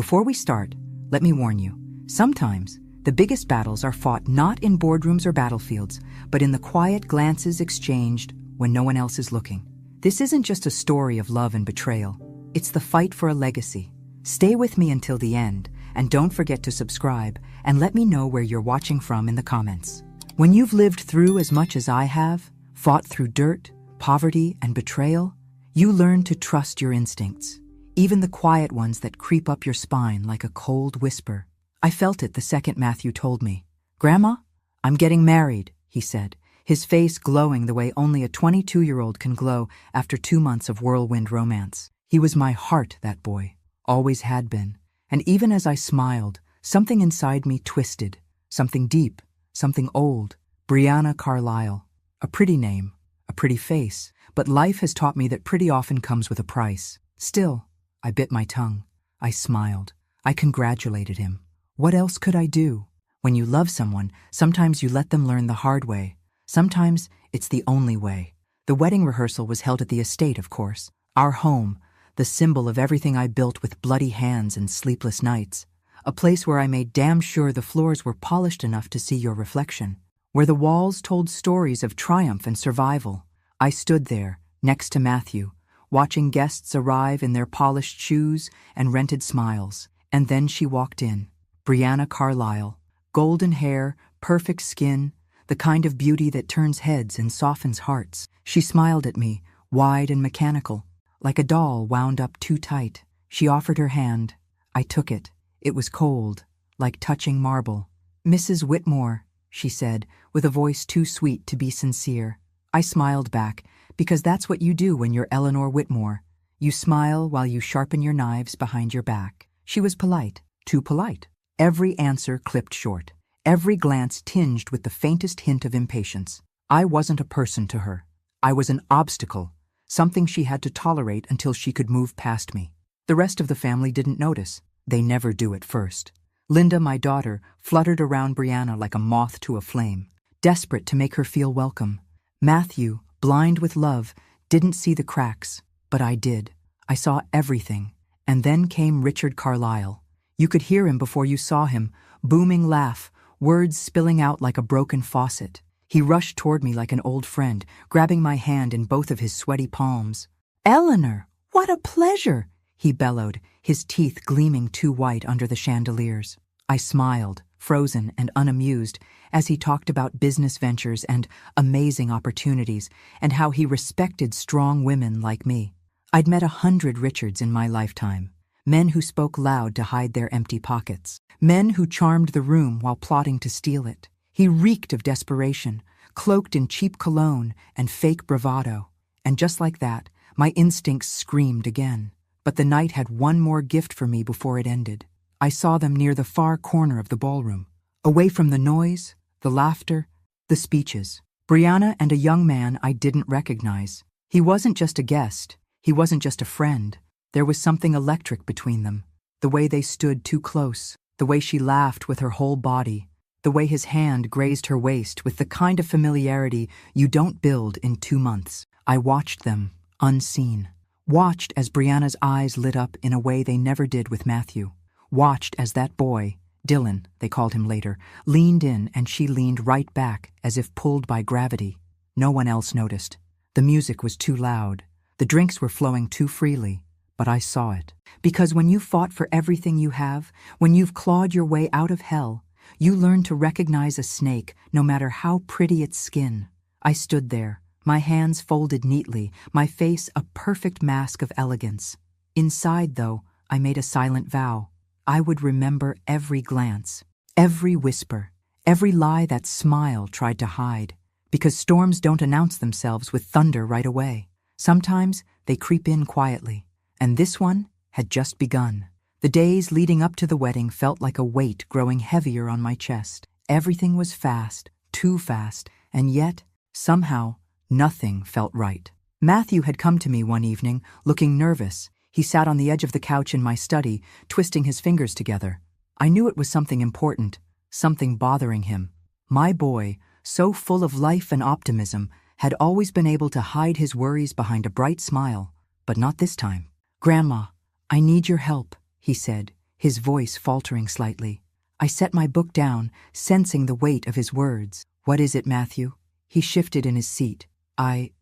Before we start, let me warn you, sometimes the biggest battles are fought not in boardrooms or battlefields, but in the quiet glances exchanged when no one else is looking. This isn't just a story of love and betrayal. It's the fight for a legacy. Stay with me until the end, and don't forget to subscribe and let me know where you're watching from in the comments. When you've lived through as much as I have, fought through dirt, poverty, and betrayal, you learn to trust your instincts, even the quiet ones that creep up your spine like a cold whisper. I felt it the second Matthew told me. "Grandma, I'm getting married," he said, his face glowing the way only a 22-year-old can glow after 2 months of whirlwind romance. He was my heart, that boy, always had been. And even as I smiled, something inside me twisted, something deep, something old. Brianna Carlisle. A pretty name, a pretty face, but life has taught me that pretty often comes with a price. Still, I bit my tongue. I smiled. I congratulated him. What else could I do? When you love someone, sometimes you let them learn the hard way. Sometimes it's the only way. The wedding rehearsal was held at the estate, of course. Our home, the symbol of everything I built with bloody hands and sleepless nights. A place where I made damn sure the floors were polished enough to see your reflection. Where the walls told stories of triumph and survival. I stood there, next to Matthew, watching guests arrive in their polished shoes and rented smiles. And then she walked in. Brianna Carlisle. Golden hair, perfect skin, the kind of beauty that turns heads and softens hearts. She smiled at me, wide and mechanical, like a doll wound up too tight. She offered her hand. I took it. It was cold, like touching marble. "Mrs. Whitmore," she said, with a voice too sweet to be sincere. I smiled back, because that's what you do when you're Eleanor Whitmore. You smile while you sharpen your knives behind your back. She was polite, too polite. Every answer clipped short, every glance tinged with the faintest hint of impatience. I wasn't a person to her. I was an obstacle, something she had to tolerate until she could move past me. The rest of the family didn't notice. They never do at first. Linda, my daughter, fluttered around Brianna like a moth to a flame, desperate to make her feel welcome. Matthew, blind with love, didn't see the cracks, but I did. I saw everything. And then came Richard Carlisle. You could hear him before you saw him, booming laugh, words spilling out like a broken faucet. He rushed toward me like an old friend, grabbing my hand in both of his sweaty palms. "Eleanor, what a pleasure!" he bellowed, his teeth gleaming too white under the chandeliers. I smiled, frozen and unamused, as he talked about business ventures and amazing opportunities, and how he respected strong women like me. I'd met 100 Richards in my lifetime. Men who spoke loud to hide their empty pockets. Men who charmed the room while plotting to steal it. He reeked of desperation, cloaked in cheap cologne and fake bravado. And just like that, my instincts screamed again. But the night had one more gift for me before it ended. I saw them near the far corner of the ballroom, away from the noise, the laughter, the speeches. Brianna and a young man I didn't recognize. He wasn't just a guest. He wasn't just a friend. There was something electric between them. The way they stood too close, the way she laughed with her whole body, the way his hand grazed her waist with the kind of familiarity you don't build in 2 months. I watched them, unseen. Watched as Brianna's eyes lit up in a way they never did with Matthew. Watched as that boy, Dylan, they called him later, leaned in and she leaned right back as if pulled by gravity. No one else noticed. The music was too loud. The drinks were flowing too freely. But I saw it. Because when you fought for everything you have, when you've clawed your way out of hell, you learn to recognize a snake no matter how pretty its skin. I stood there, my hands folded neatly, my face a perfect mask of elegance. Inside, though, I made a silent vow. I would remember every glance, every whisper, every lie that smile tried to hide. Because storms don't announce themselves with thunder right away. Sometimes they creep in quietly. And this one had just begun. The days leading up to the wedding felt like a weight growing heavier on my chest. Everything was fast, too fast, and yet, somehow, nothing felt right. Matthew had come to me one evening, looking nervous. He sat on the edge of the couch in my study, twisting his fingers together. I knew it was something important, something bothering him. My boy, so full of life and optimism, had always been able to hide his worries behind a bright smile, but not this time. "Grandma, I need your help," he said, his voice faltering slightly. I set my book down, sensing the weight of his words. "What is it, Matthew?" He shifted in his seat. I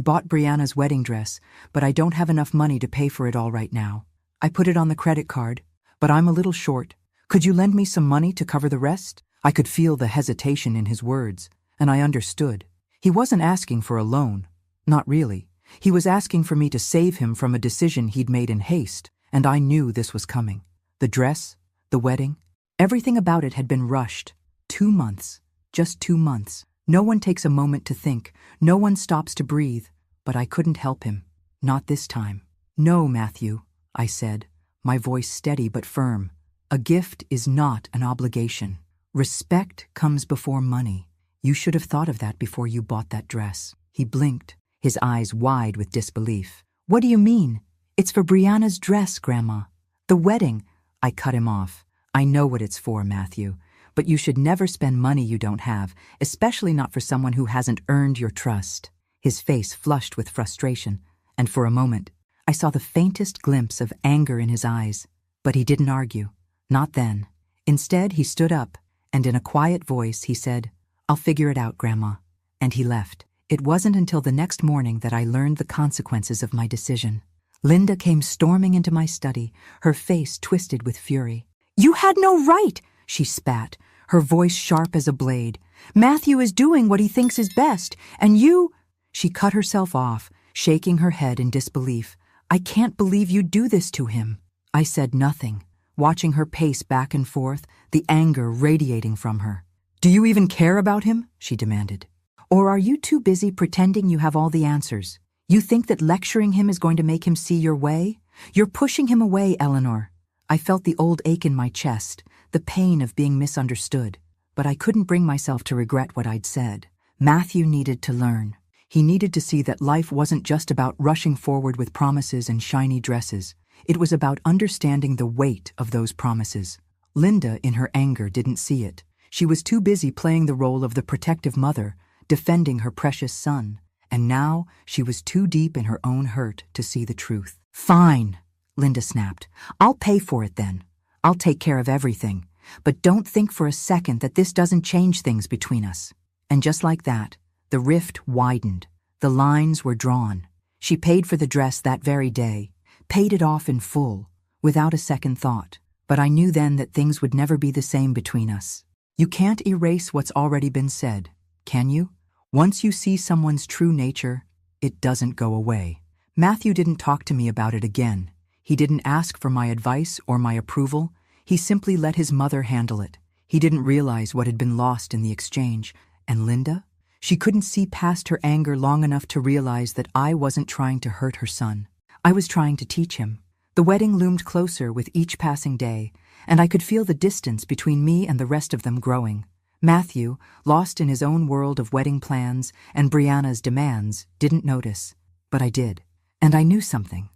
bought Brianna's wedding dress, but I don't have enough money to pay for it all right now. I put it on the credit card, but I'm a little short. Could you lend me some money to cover the rest?" I could feel the hesitation in his words, and I understood. He wasn't asking for a loan. Not really. He was asking for me to save him from a decision he'd made in haste, and I knew this was coming. The dress, the wedding, everything about it had been rushed. 2 months. Just 2 months. No one takes a moment to think. No one stops to breathe. But I couldn't help him. Not this time. "No, Matthew," I said, my voice steady but firm. "A gift is not an obligation. Respect comes before money. You should have thought of that before you bought that dress." He blinked, his eyes wide with disbelief. "What do you mean? It's for Brianna's dress, Grandma. The wedding." I cut him off. "I know what it's for, Matthew. But you should never spend money you don't have, especially not for someone who hasn't earned your trust." His face flushed with frustration, and for a moment, I saw the faintest glimpse of anger in his eyes. But he didn't argue. Not then. Instead, he stood up, and in a quiet voice, he said, "I'll figure it out, Grandma." And he left. It wasn't until the next morning that I learned the consequences of my decision. Linda came storming into my study, her face twisted with fury. "You had no right!" she spat, her voice sharp as a blade. "Matthew is doing what he thinks is best, and you—" She cut herself off, shaking her head in disbelief. "I can't believe you do this to him." I said nothing, watching her pace back and forth, the anger radiating from her. "Do you even care about him?" she demanded. "Or are you too busy pretending you have all the answers? You think that lecturing him is going to make him see your way? You're pushing him away, Eleanor." I felt the old ache in my chest, the pain of being misunderstood, but I couldn't bring myself to regret what I'd said. Matthew needed to learn. He needed to see that life wasn't just about rushing forward with promises and shiny dresses. It was about understanding the weight of those promises. Linda, in her anger, didn't see it. She was too busy playing the role of the protective mother, defending her precious son. And now she was too deep in her own hurt to see the truth. "Fine," Linda snapped. "I'll pay for it then. I'll take care of everything. But don't think for a second that this doesn't change things between us." And just like that, the rift widened. The lines were drawn. She paid for the dress that very day, paid it off in full, without a second thought. But I knew then that things would never be the same between us. You can't erase what's already been said, can you? Once you see someone's true nature, it doesn't go away. Matthew didn't talk to me about it again. He didn't ask for my advice or my approval. He simply let his mother handle it. He didn't realize what had been lost in the exchange. And Linda? She couldn't see past her anger long enough to realize that I wasn't trying to hurt her son. I was trying to teach him. The wedding loomed closer with each passing day, and I could feel the distance between me and the rest of them growing. Matthew, lost in his own world of wedding plans and Brianna's demands, didn't notice. But I did. And I knew something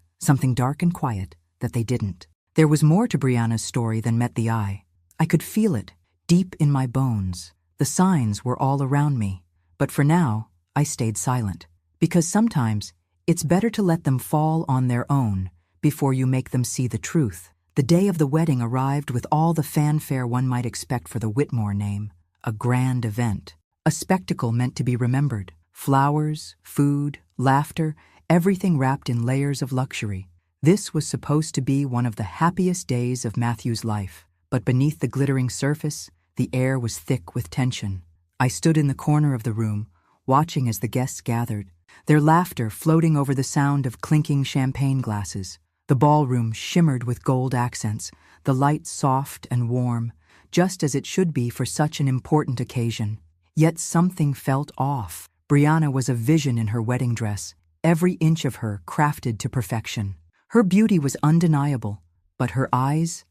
dark and quiet, that they didn't. There was more to Brianna's story than met the eye. I could feel it, deep in my bones. The signs were all around me. But for now, I stayed silent. Because sometimes, it's better to let them fall on their own before you make them see the truth. The day of the wedding arrived with all the fanfare one might expect for the Whitmore name. A grand event. A spectacle meant to be remembered. Flowers, food, laughter, everything wrapped in layers of luxury. This was supposed to be one of the happiest days of Matthew's life. But beneath the glittering surface, the air was thick with tension. I stood in the corner of the room, watching as the guests gathered, their laughter floating over the sound of clinking champagne glasses. The ballroom shimmered with gold accents, the light soft and warm, just as it should be for such an important occasion. Yet something felt off. Brianna was a vision in her wedding dress, every inch of her crafted to perfection. Her beauty was undeniable, but her eyes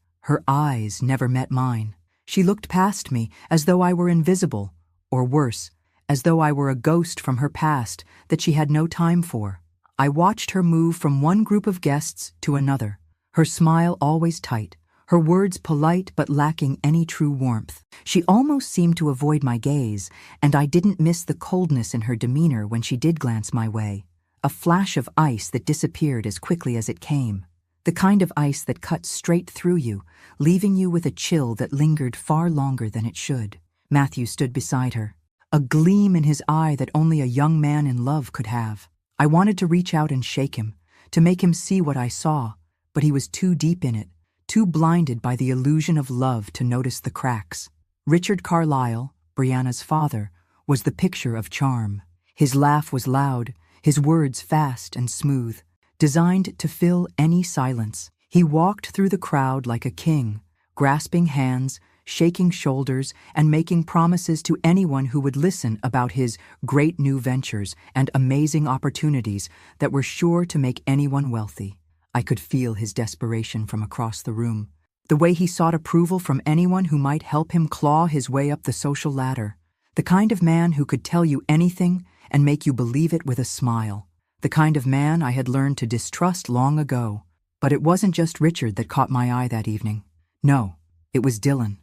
never met mine. She looked past me as though I were invisible, or worse, as though I were a ghost from her past that she had no time for. I watched her move from one group of guests to another, her smile always tight, her words polite but lacking any true warmth. She almost seemed to avoid my gaze, and I didn't miss the coldness in her demeanor when she did glance my way, a flash of ice that disappeared as quickly as it came. The kind of ice that cut straight through you, leaving you with a chill that lingered far longer than it should. Matthew stood beside her, a gleam in his eye that only a young man in love could have. I wanted to reach out and shake him, to make him see what I saw, but he was too deep in it, too blinded by the illusion of love to notice the cracks. Richard Carlyle, Brianna's father, was the picture of charm. His laugh was loud, his words fast and smooth, designed to fill any silence. He walked through the crowd like a king, grasping hands, shaking shoulders, and making promises to anyone who would listen about his great new ventures and amazing opportunities that were sure to make anyone wealthy. I could feel his desperation from across the room, the way he sought approval from anyone who might help him claw his way up the social ladder, the kind of man who could tell you anything and make you believe it with a smile, the kind of man I had learned to distrust long ago. But it wasn't just Richard that caught my eye that evening. No, it was Dylan.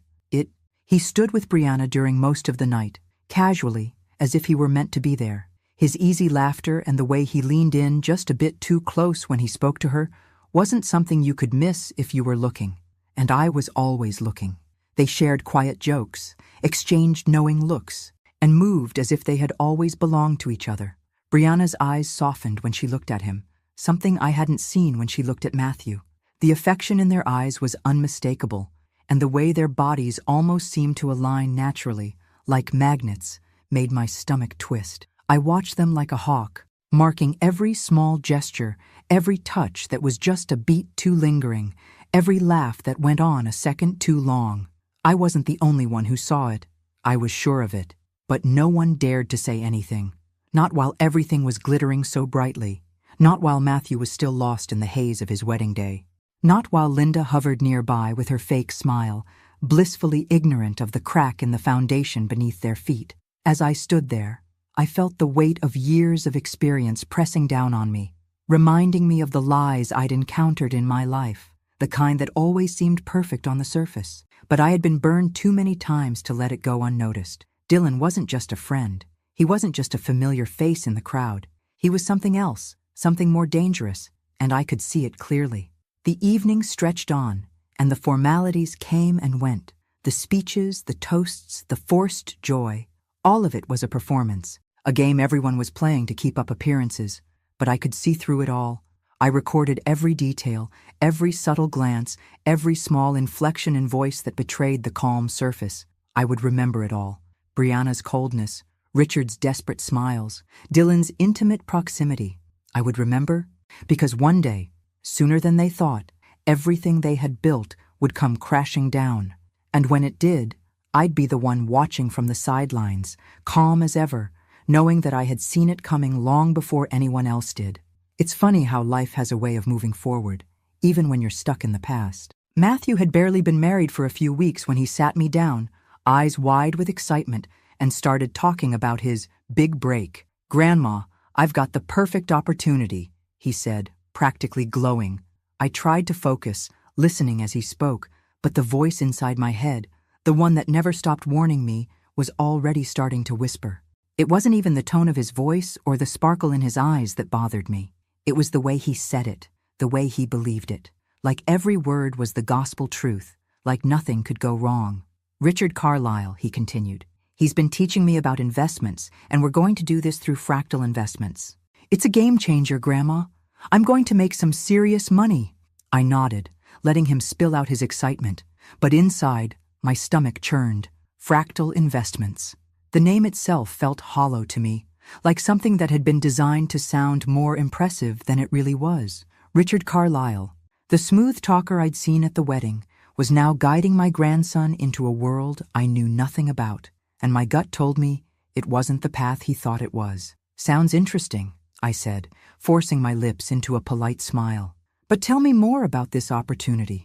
He stood with Brianna during most of the night, casually, as if he were meant to be there. His easy laughter and the way he leaned in just a bit too close when he spoke to her wasn't something you could miss if you were looking. And I was always looking. They shared quiet jokes, exchanged knowing looks, and moved as if they had always belonged to each other. Brianna's eyes softened when she looked at him, something I hadn't seen when she looked at Matthew. The affection in their eyes was unmistakable, and the way their bodies almost seemed to align naturally, like magnets, made my stomach twist. I watched them like a hawk, marking every small gesture, every touch that was just a beat too lingering, every laugh that went on a second too long. I wasn't the only one who saw it. I was sure of it. But no one dared to say anything. Not while everything was glittering so brightly. Not while Matthew was still lost in the haze of his wedding day. Not while Linda hovered nearby with her fake smile, blissfully ignorant of the crack in the foundation beneath their feet. As I stood there, I felt the weight of years of experience pressing down on me, reminding me of the lies I'd encountered in my life, the kind that always seemed perfect on the surface. But I had been burned too many times to let it go unnoticed. Dylan wasn't just a friend. He wasn't just a familiar face in the crowd. He was something else, something more dangerous, and I could see it clearly. The evening stretched on, and the formalities came and went. The speeches, the toasts, the forced joy, all of it was a performance, a game everyone was playing to keep up appearances. But I could see through it all. I recorded every detail, every subtle glance, every small inflection in voice that betrayed the calm surface. I would remember it all. Brianna's coldness, Richard's desperate smiles, Dylan's intimate proximity. I would remember because one day, sooner than they thought, everything they had built would come crashing down. And when it did, I'd be the one watching from the sidelines, calm as ever, knowing that I had seen it coming long before anyone else did. It's funny how life has a way of moving forward, even when you're stuck in the past. Matthew had barely been married for a few weeks when he sat me down, eyes wide with excitement, and started talking about his big break. "Grandma, I've got the perfect opportunity," he said, practically glowing. I tried to focus, listening as he spoke, but the voice inside my head, the one that never stopped warning me, was already starting to whisper. It wasn't even the tone of his voice or the sparkle in his eyes that bothered me. It was the way he said it, the way he believed it. Like every word was the gospel truth, like nothing could go wrong. "Richard Carlyle," he continued. "He's been teaching me about investments, and we're going to do this through Fractal Investments. It's a game changer, Grandma. I'm going to make some serious money." I nodded, letting him spill out his excitement, but inside, my stomach churned. Fractal Investments. The name itself felt hollow to me, like something that had been designed to sound more impressive than it really was. Richard Carlyle, the smooth talker I'd seen at the wedding, was now guiding my grandson into a world I knew nothing about, and my gut told me it wasn't the path he thought it was. "Sounds interesting," I said, forcing my lips into a polite smile. "But tell me more about this opportunity."